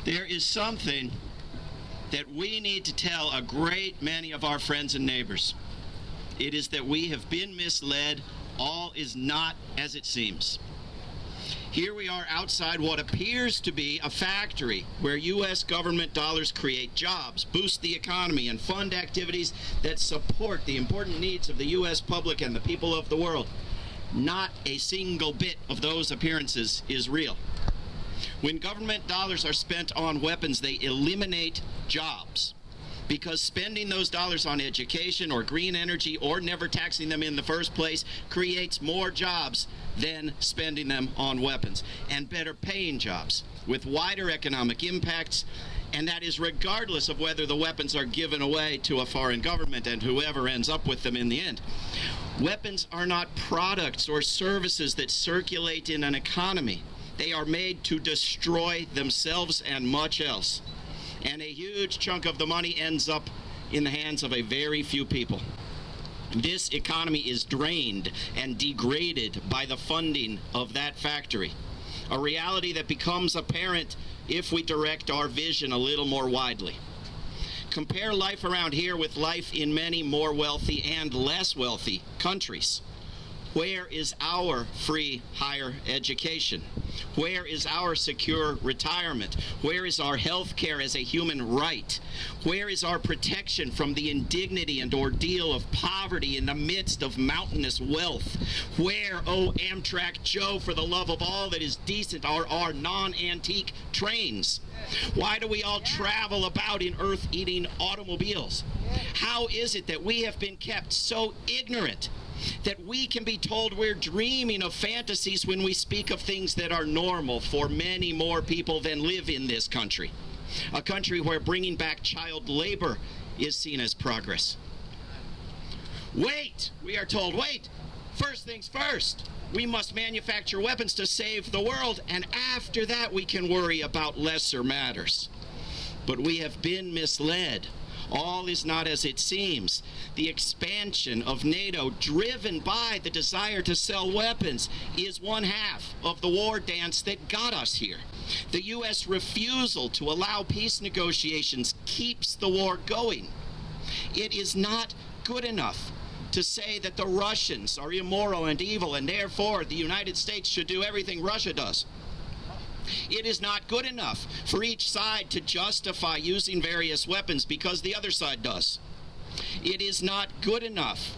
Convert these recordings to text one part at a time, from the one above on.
There is something that we need to tell a great many of our friends and neighbors. It is that we have been misled. All is not as it seems. Here we are outside what appears to be a factory where U.S. government dollars create jobs, boost the economy, and fund activities that support the important needs of the U.S. public and the people of the world. Not a single bit of those appearances is real. When government dollars are spent on weapons, they eliminate jobs, because spending those dollars on education or green energy or never taxing them in the first place creates more jobs than spending them on weapons, and better paying jobs with wider economic impacts, and that is regardless of whether the weapons are given away to a foreign government and whoever ends up with them in the end. Weapons are not products or services that circulate in an economy. They are made to destroy themselves and much else. And a huge chunk of the money ends up in the hands of a very few people. This economy is drained and degraded by the funding of that factory, a reality that becomes apparent if we direct our vision a little more widely. Compare life around here with life in many more wealthy and less wealthy countries. Where is our free higher education? Where is our secure retirement? Where is our health care as a human right? Where is our protection from the indignity and ordeal of poverty in the midst of mountainous wealth? Where, oh Amtrak Joe, for the love of all that is decent, are our non-antique trains? Why do we all travel about in earth-eating automobiles? How is it that we have been kept so ignorant that we can be told we're dreaming of fantasies when we speak of things that are normal for many more people than live in this country? A country where bringing back child labor is seen as progress. Wait, we are told, wait, first things first. We must manufacture weapons to save the world, and after that we can worry about lesser matters. But we have been misled. All is not as it seems. The expansion of NATO, driven by the desire to sell weapons, is one half of the war dance that got us here. The U.S. refusal to allow peace negotiations keeps the war going. It is not good enough to say that the Russians are immoral and evil, and therefore the United States should do everything Russia does. It is not good enough for each side to justify using various weapons because the other side does. It is not good enough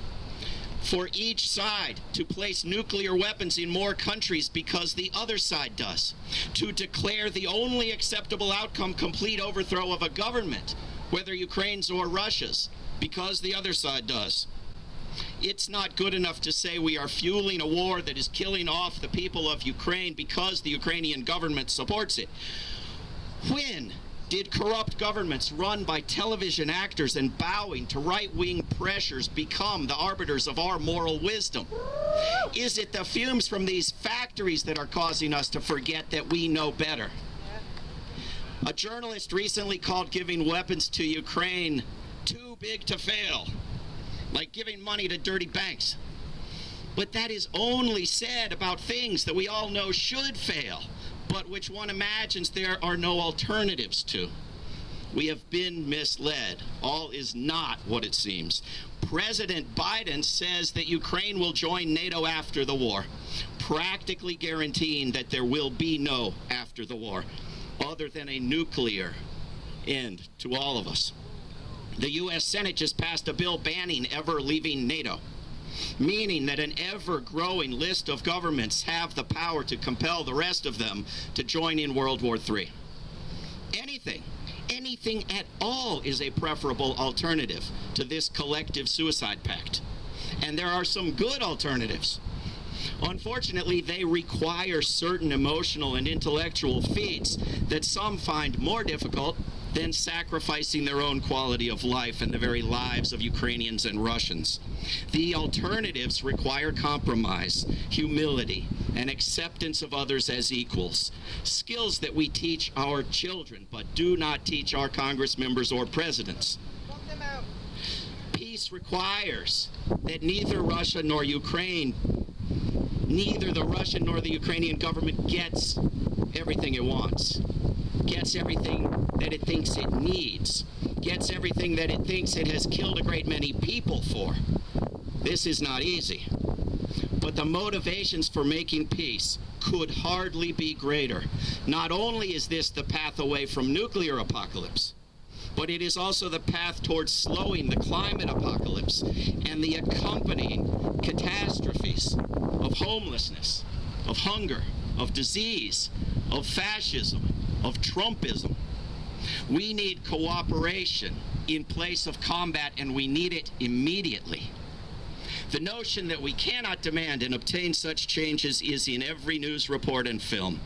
for each side to place nuclear weapons in more countries because the other side does. To declare the only acceptable outcome complete overthrow of a government, whether Ukraine's or Russia's, because the other side does. It's not good enough to say we are fueling a war that is killing off the people of Ukraine because the Ukrainian government supports it. When did corrupt governments run by television actors and bowing to right-wing pressures become the arbiters of our moral wisdom? Is it the fumes from these factories that are causing us to forget that we know better? A journalist recently called giving weapons to Ukraine too big to fail, like giving money to dirty banks. But that is only said about things that we all know should fail, but which one imagines there are no alternatives to. We have been misled. All is not what it seems. President Biden says that Ukraine will join NATO after the war, practically guaranteeing that there will be no after the war, other than a nuclear end to all of us. The U.S. Senate just passed a bill banning ever leaving NATO, meaning that an ever-growing list of governments have the power to compel the rest of them to join in World War III. Anything at all is a preferable alternative to this collective suicide pact. And there are some good alternatives. Unfortunately, they require certain emotional and intellectual feats that some find more difficult than sacrificing their own quality of life and the very lives of Ukrainians and Russians. The alternatives require compromise, humility, and acceptance of others as equals, skills that we teach our children but do not teach our Congress members or presidents. Peace requires that neither Russia nor Ukraine, neither the Russian nor the Ukrainian government gets everything it wants. gets everything that it thinks it needs, gets everything that it thinks it has killed a great many people for. This is not easy. But the motivations for making peace could hardly be greater. Not only is this the path away from nuclear apocalypse, but it is also the path towards slowing the climate apocalypse and the accompanying catastrophes of homelessness, of hunger, of disease, of fascism, of Trumpism. We need cooperation in place of combat, and we need it immediately. The notion that we cannot demand and obtain such changes is in every news report and film.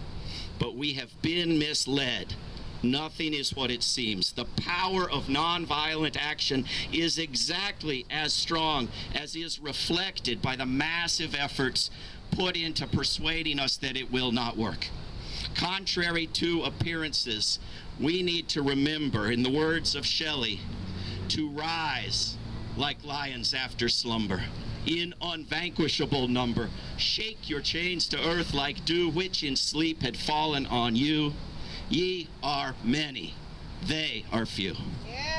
But we have been misled. Nothing is what it seems. The power of nonviolent action is exactly as strong as is reflected by the massive efforts put into persuading us that it will not work. Contrary to appearances, we need to remember, in the words of Shelley, to rise like lions after slumber, in unvanquishable number. Shake your chains to earth like dew, which in sleep had fallen on you. Ye are many, they are few. Yeah.